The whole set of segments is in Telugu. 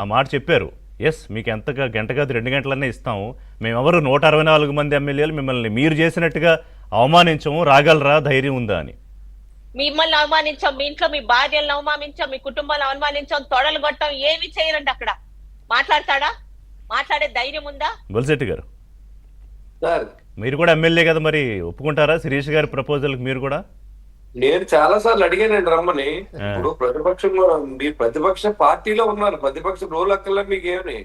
ఆ మాట చెప్పారు. ఎస్, మీకు ఎంతగా గంట కాదు 2 గంటలనే ఇస్తాము. మేమెవరు 164 మంది ఎమ్మెల్యేలు మిమ్మల్ని మీరు చేసినట్టుగా అవమానించము, రాగలరా, ధైర్యం ఉందా అని. మిమ్మల్ని అవమానించాం, మీ ఇంట్లో మీ భార్యలను అవమానించాం, మీ కుటుంబాన్ని అవమానించాం, తొడలు కొట్టాం, ఏమి చేయరండి అక్కడ. మాట్లాడతాడా? మాట్లాడే ధైర్యం ఉందా? బొలిశెట్టి గారు, సార్ మీరు కూడా ఎమ్మెల్యే కదా, మరి ఒప్పుకుంటారా శిరీష్ గారి ప్రపోజల్కి మీరు కూడా? నేను చాలా సార్లు అడిగానండి రమ్మని. ఇప్పుడు ప్రతిపక్షంలో మీరు ప్రతిపక్ష పార్టీలో ఉన్నారు, ప్రతిపక్ష రోల్ అక్కర్లే మీకేమి.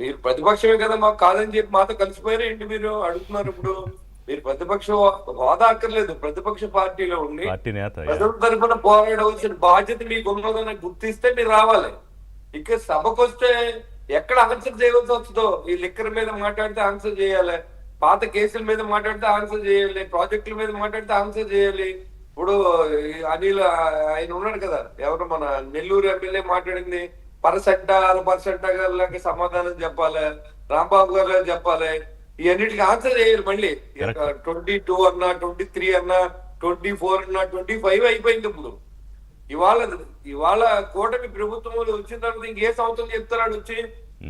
మీరు ప్రతిపక్షమే కదా, మాకు కాదని చెప్పి మాతో కలిసిపోయారు ఏంటి మీరు అడుగుతున్నారు. ఇప్పుడు మీరు ప్రతిపక్ష హోదా అక్కర్లేదు, ప్రతిపక్ష పార్టీలో ఉండి పార్టీ నేత. ప్రజల తరఫున పోరాడవలసిన బాధ్యత మీకు ఉన్నదని గుర్తిస్తే మీరు రావాలి. ఇక సభకు వస్తే ఎక్కడ ఆన్సర్ చేయవలసి వస్తుందో, ఈ లిక్కర్ మీద మాట్లాడితే ఆన్సర్ చేయాలి, పాత కేసుల మీద మాట్లాడితే ఆన్సర్ చేయాలి, ప్రాజెక్టుల మీద మాట్లాడితే ఆన్సర్ చేయాలి. ఇప్పుడు అనిల్ ఆయన ఉన్నాడు కదా, ఎవరు మన నెల్లూరు ఎమ్మెల్యే మాట్లాడింది పర్సెంట్ గారికి సమాధానం చెప్పాలి, రాంబాబు గారు చెప్పాలి, ఇవన్నిటికి ఆన్సర్ చేయాలి. మళ్ళీ 22 అన్నా, 23 అన్నా, 24 అన్నా, 25 అయిపోయింది. ఇప్పుడు ఇవాళ కూటమి ప్రభుత్వం వచ్చిన తర్వాత ఇంకే సంవత్సరం చెప్తారు వచ్చి.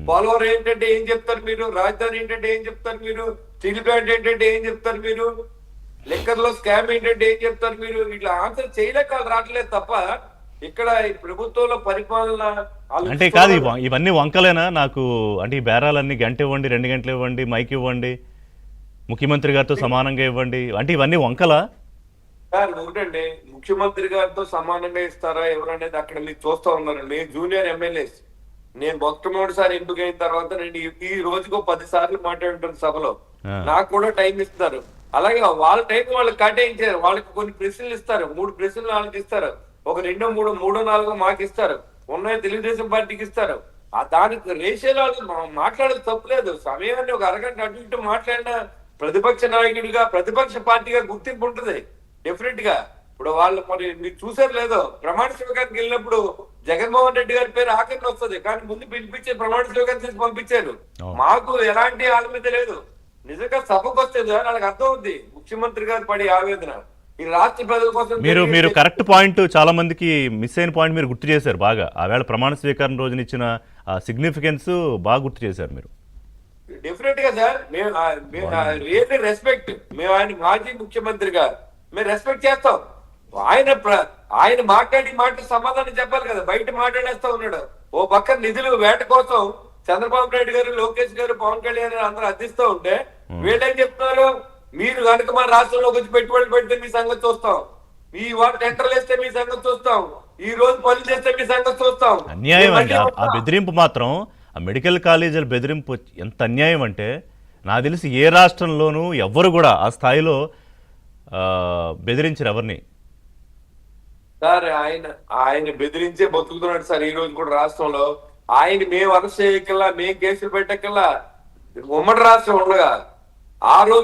పోలవరం ఏంటంటే ఏం చెప్తారు మీరు, రాజధాని ఏంటంటే ఏం చెప్తారు మీరు, స్టీల్ ప్లాంట్ ఏంటంటే ఏం చెప్తారు మీరు, లిక్కర్ లో స్కామ్ ఏంటంటే ఏం చెప్తారు మీరు. ఇట్లా ఆన్సర్ చేయలేక రావట్లేదు తప్ప ఇక్కడ ఈ ప్రభుత్వంలో పరిపాలన అంటే కాదు. ఇవన్నీ వంకలేనా నాకు? అంటే ఈ బేరాలన్నీ గంట ఇవ్వండి, 2 గంటలు ఇవ్వండి, మైక్ ఇవ్వండి, ముఖ్యమంత్రి గారితో సమానంగా ఇవ్వండి, అంటే ఇవన్నీ వంకలా? ఒకటండి, ముఖ్యమంత్రి గారితో సమానంగా ఇస్తారా ఎవరనేది అక్కడ మీరు చూస్తా ఉన్నారు. నేను జూనియర్ ఎమ్మెల్యేస్, నేను మొట్టమొదటిసారి ఎంపికైన తర్వాత నేను ఈ రోజుకు 10 సార్లు మాట్లాడుతున్న సభలో. నాకు కూడా టైం ఇస్తారు. అలాగే వాళ్ళ టైం వాళ్ళు కేటాయించారు. వాళ్ళకి కొన్ని ప్రశ్నలు ఇస్తారు, 3 ప్రశ్నలు వాళ్ళకి ఇస్తారు, ఒక 2, 3, 3, 4 మాకు ఇస్తారు, ఉన్నాయి తెలుగుదేశం పార్టీకి ఇస్తారు. దానికి రేషియోలో మాట్లాడేది తప్పులేదు. సమయాన్ని ఒక అరగంట అటు ఇటు మాట్లాడిన ప్రతిపక్ష నాయకుడిగా, ప్రతిపక్ష పార్టీగా గుర్తింపు ఉంటుంది డెఫినెట్ గా. ఇప్పుడు వాళ్ళు మరి మీరు చూసారు లేదో, ప్రమాణ స్వీకారానికి వెళ్ళినప్పుడు జగన్మోహన్ రెడ్డి గారి పేరు ఆఖరిని వస్తుంది, కానీ ముందు పిలిపించే ప్రమాణ స్వీకారం చేసి పంపించారు. మాకు ఎలాంటి ఆలోచన లేదు. నిజంగా సభకు వస్తే వాళ్ళకి అర్థం అవుద్ది ముఖ్యమంత్రి గారు పడే ఆవేదన ఈ రాష్ట్ర ప్రజల కోసం. మీరు కరెక్ట్ పాయింట్, చాలా మందికి మిస్ అయిన పాయింట్ మీరు గుర్తు చేశారు బాగా. ఆవేళ ప్రమాణ స్వీకారం రోజున ఇచ్చిన సిగ్నిఫికెన్స్ బాగా గుర్తు చేశారు మీరు. డెఫినెట్ గా సార్, మేము రియల్లీ రెస్పెక్ట్. మేము ఆయన మాజీ ముఖ్యమంత్రిగా మేము రెస్పెక్ట్ చేస్తాం. ఆయన మాట్లాడి మాట సమాధానం చెప్పాలి కదా, బయట మాట్లాడేస్తా ఉన్నాడు. ఓ పక్క నిధులు వేట కోసం చంద్రబాబు నాయుడు గారు, లోకేష్ గారు, పవన్ కళ్యాణ్ అందరూ అర్థిస్తూ ఉంటే వీళ్ళేం చెప్తున్నారు, మీరు కనుక మన రాష్ట్రంలోకి వచ్చి పెట్టుబడులు పెడితే మీ సంగతి చూస్తాం, ఈ వాటి టెండర్లు వేస్తే మీ సంగతి చూస్తాం, ఈ రోజు పనులు చేస్తే మీ సంగతి చూస్తాం. అన్యాయం అండి ఆ బెదిరింపు మాత్రం. ఆ మెడికల్ కాలేజీల బెదిరింపు ఎంత అన్యాయం అంటే, నాకు తెలిసి ఏ రాష్ట్రంలోనూ ఎవ్వరు కూడా ఆ స్థాయిలో బెదిరించరు ఎవరిని. సార్ ఆయన బెదిరించే బతుకుతున్నాడు సార్ ఈ రోజు కూడా రాష్ట్రంలో. ఆయన మేము అరెస్ట్ చేయకల్లా, మేము కేసులు పెట్టకల్లా ఉమ్మడి రాష్ట్రం ఉండగా ఆ రోజు